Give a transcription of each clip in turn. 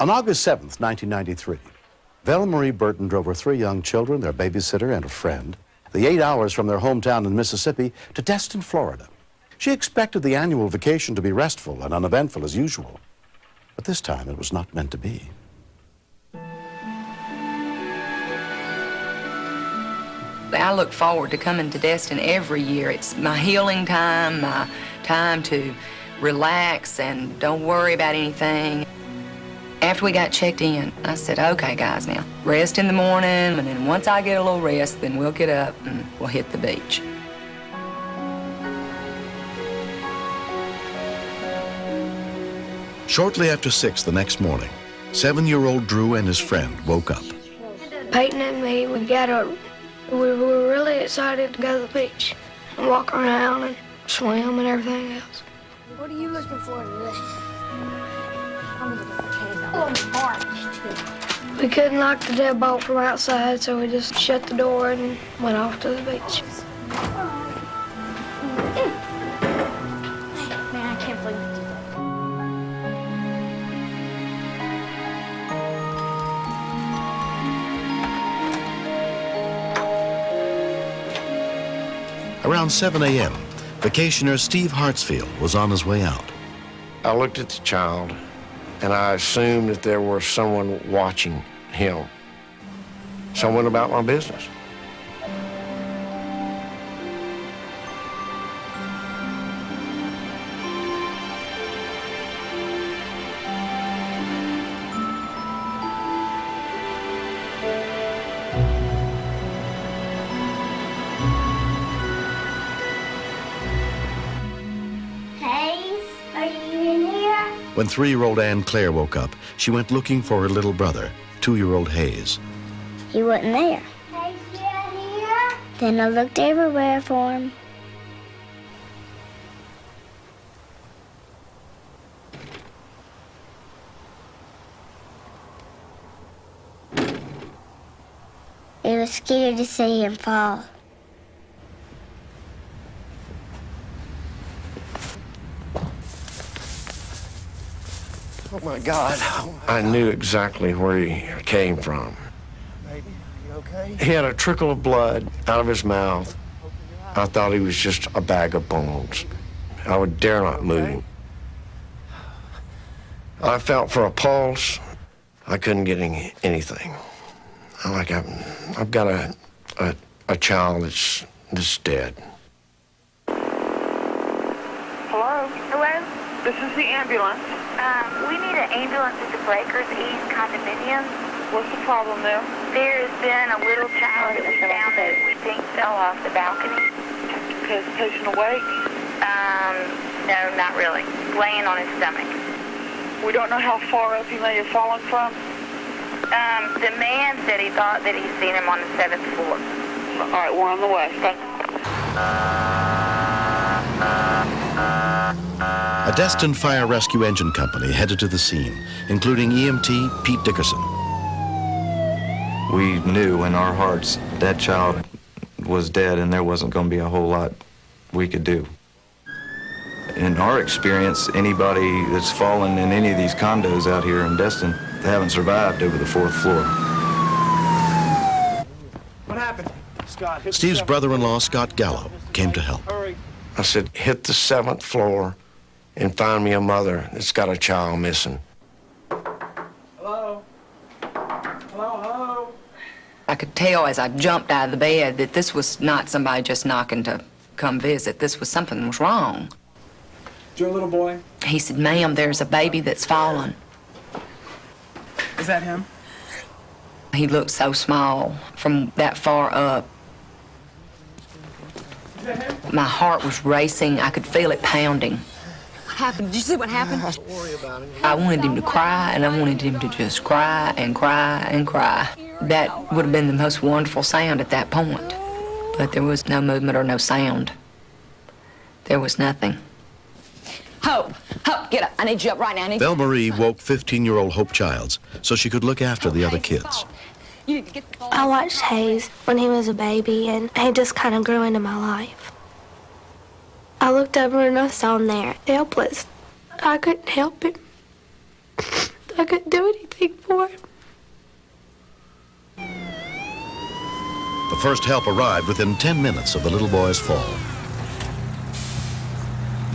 On August 7th, 1993, Vel Marie Burton drove her 3 young children, their babysitter, and a friend, the 8 hours from their hometown in Mississippi to Destin, Florida. She expected the annual vacation to be restful and uneventful as usual, but this time it was not meant to be. I look forward to coming to Destin every year. It's my healing time, my time to relax and don't worry about anything. After we got checked in, I said, okay, guys, now, rest in the morning, and then once I get a little rest, then we'll get up and we'll hit the beach. Shortly after 6 the next morning, 7-year-old Drew and his friend woke up. Peyton and me, we got up. We were really excited to go to the beach and walk around and swim and everything else. What are you looking for today? We couldn't lock the deadbolt from outside, so we just shut the door and went off to the beach. Man, I can't believe you did that. Around 7 a.m., vacationer Steve Hartsfield was on his way out. I looked at the child, and I assumed that there was someone watching him, someone about my business. When 3-year-old Anne Claire woke up, she went looking for her little brother, 2-year-old Hayes. He wasn't there. Hey, here? Then I looked everywhere for him. It was scary to see him fall. Oh, my God. I knew exactly where he came from. Baby, you okay? He had a trickle of blood out of his mouth. I thought he was just a bag of bones. I would dare not move him. I felt for a pulse. I couldn't get anything. I'm like, I've got a child that's dead. Hello? Hello? This is the ambulance. We need an ambulance at the Breakers East condominium. What's the problem there? There has been a little child that we found that we think fell off the balcony. Is the patient awake? No, not really. Laying on his stomach. We don't know how far up he may have fallen from. The man said he thought that he'd seen him on the 7th floor. All right, we're on the way. Thank you. A Destin Fire Rescue Engine Company headed to the scene, including EMT Pete Dickerson. We knew in our hearts that child was dead and there wasn't going to be a whole lot we could do. In our experience, anybody that's fallen in any of these condos out here in Destin, they haven't survived over the 4th floor. What happened? Scott, hit Steve's the brother-in-law, Scott Gallo, came to help. Hurry. I said, hit the 7th floor and find me a mother that's got a child missing. Hello? Hello? I could tell as I jumped out of the bed that this was not somebody just knocking to come visit. This was something was wrong. Is your little boy? He said, ma'am, there's a baby that's fallen. Is that him? He looked so small from that far up. Is that him? My heart was racing. I could feel it pounding. What happened? Did you see what happened? Don't worry about him. I wanted him to cry, and I wanted him to just cry and cry and cry. That would have been the most wonderful sound at that point. But there was no movement or no sound. There was nothing. Hope, get up. I need you up right now. Vel Marie woke 15-year-old Hope Childs so she could look after the other kids. I watched Hayes when he was a baby, and he just kind of grew into my life. I looked over and I saw him there, helpless. I couldn't help him. I couldn't do anything for him. The first help arrived within 10 minutes of the little boy's fall.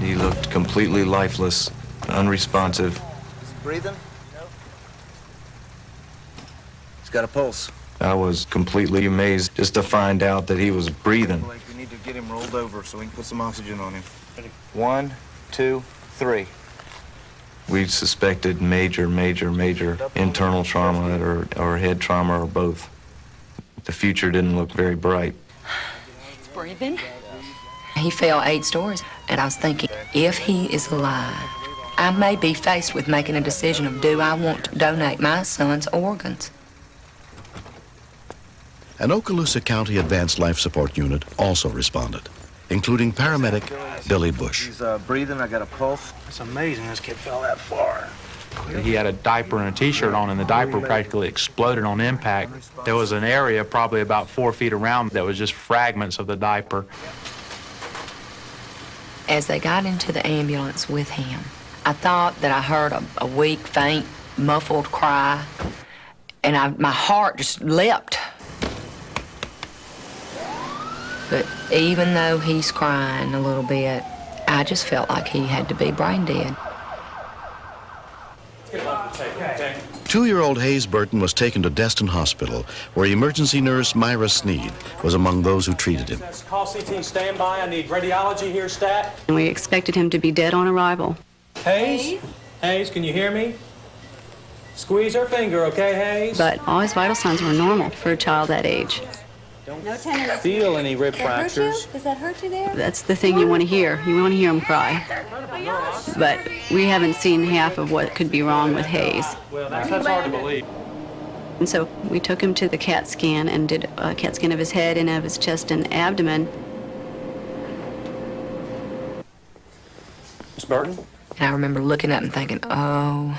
He looked completely lifeless, unresponsive. Breathing? He's got a pulse. I was completely amazed just to find out that he was breathing. We need to get him rolled over so we can put some oxygen on him. 1, 2, 3. We suspected major internal trauma or head trauma or both. The future didn't look very bright. He's breathing. He fell 8 stories, and I was thinking, if he is alive, I may be faced with making a decision of, do I want to donate my son's organs? An Okaloosa County Advanced Life Support Unit also responded, including paramedic Billy Bush. He's breathing. I got a pulse. It's amazing this kid fell that far. He had a diaper and a t-shirt on, and the diaper practically exploded on impact. There was an area probably about 4 feet around that was just fragments of the diaper. As they got into the ambulance with him, I thought that I heard a weak, faint, muffled cry, and my heart just leapt. But even though he's crying a little bit, I just felt like he had to be brain dead. 2-year-old Hayes Burton was taken to Destin Hospital, where emergency nurse Myra Sneed was among those who treated him. Call CT standby. I need radiology here, stat. We expected him to be dead on arrival. Hayes? Hayes, can you hear me? Squeeze her finger, okay, Hayes? But all his vital signs were normal for a child that age. Don't feel any rib fractures. Does that hurt you there? That's the thing you want to hear. You want to hear him cry. But we haven't seen half of what could be wrong with Hayes. Well, that's hard to believe. And so we took him to the CAT scan and did a CAT scan of his head and of his chest and abdomen. Miss Burton? And I remember looking up and thinking, oh,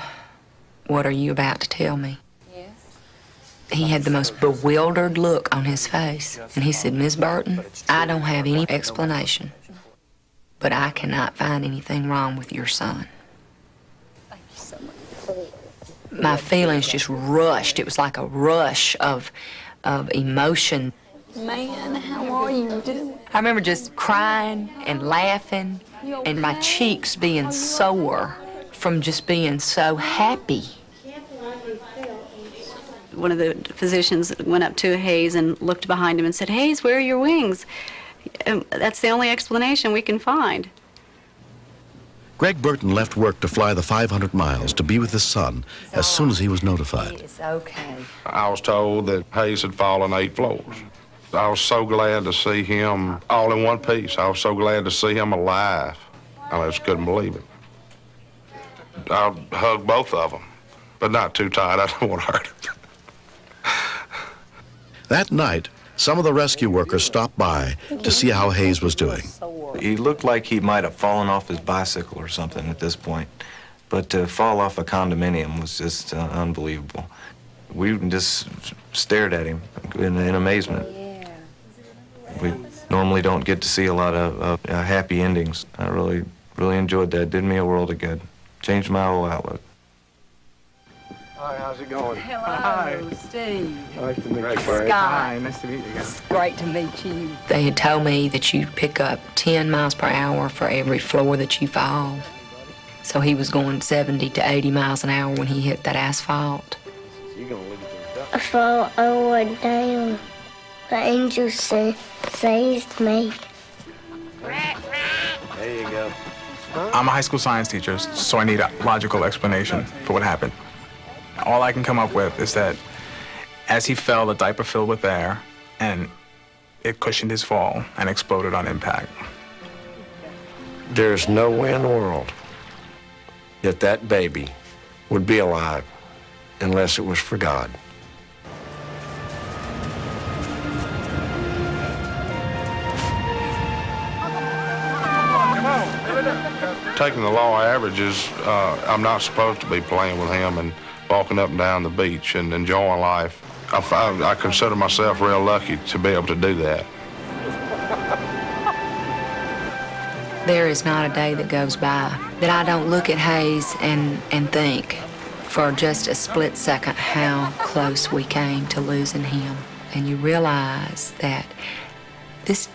what are you about to tell me? He had the most bewildered look on his face. And he said, Miss Burton, I don't have any explanation, but I cannot find anything wrong with your son. My feelings just rushed. It was like a rush of emotion. Man, how are you doing? I remember just crying and laughing and my cheeks being sore from just being so happy. One of the physicians went up to Hayes and looked behind him and said, Hayes, where are your wings? That's the only explanation we can find. Greg Burton left work to fly the 500 miles to be with his son as soon as he was notified. It's okay. I was told that Hayes had fallen 8 floors. I was so glad to see him all in one piece. I was so glad to see him alive. I just couldn't believe it. I hugged both of them, but not too tight. I don't want to hurt him. That night, some of the rescue workers stopped by to see how Hayes was doing. He looked like he might have fallen off his bicycle or something at this point. But to fall off a condominium was just unbelievable. We just stared at him in amazement. We normally don't get to see a lot of happy endings. I really enjoyed that. Did me a world of good. Changed my whole outlook. Hi, how's it going? Hello, Hi. Steve. Nice to meet you. Scott. Hi, nice to meet you guys. It's great to meet you. They had told me that you pick up 10 miles per hour for every floor that you fall. So he was going 70 to 80 miles an hour when he hit that asphalt. I fell, I went down. The angel saved me. There you go. I'm a high school science teacher, so I need a logical explanation for what happened. All I can come up with is that as he fell, the diaper filled with air, and it cushioned his fall and exploded on impact. There's no way in the world that that baby would be alive unless it was for God. Taking the law averages, I'm not supposed to be playing with him and walking up and down the beach and enjoying life. I consider myself real lucky to be able to do that. There is not a day that goes by that I don't look at Hayes and think, for just a split second how close we came to losing him. And you realize that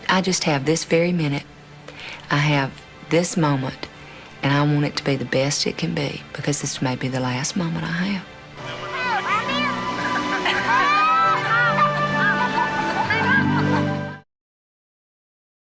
I just have this very minute. I have this moment, and I want it to be the best it can be, because this may be the last moment I have.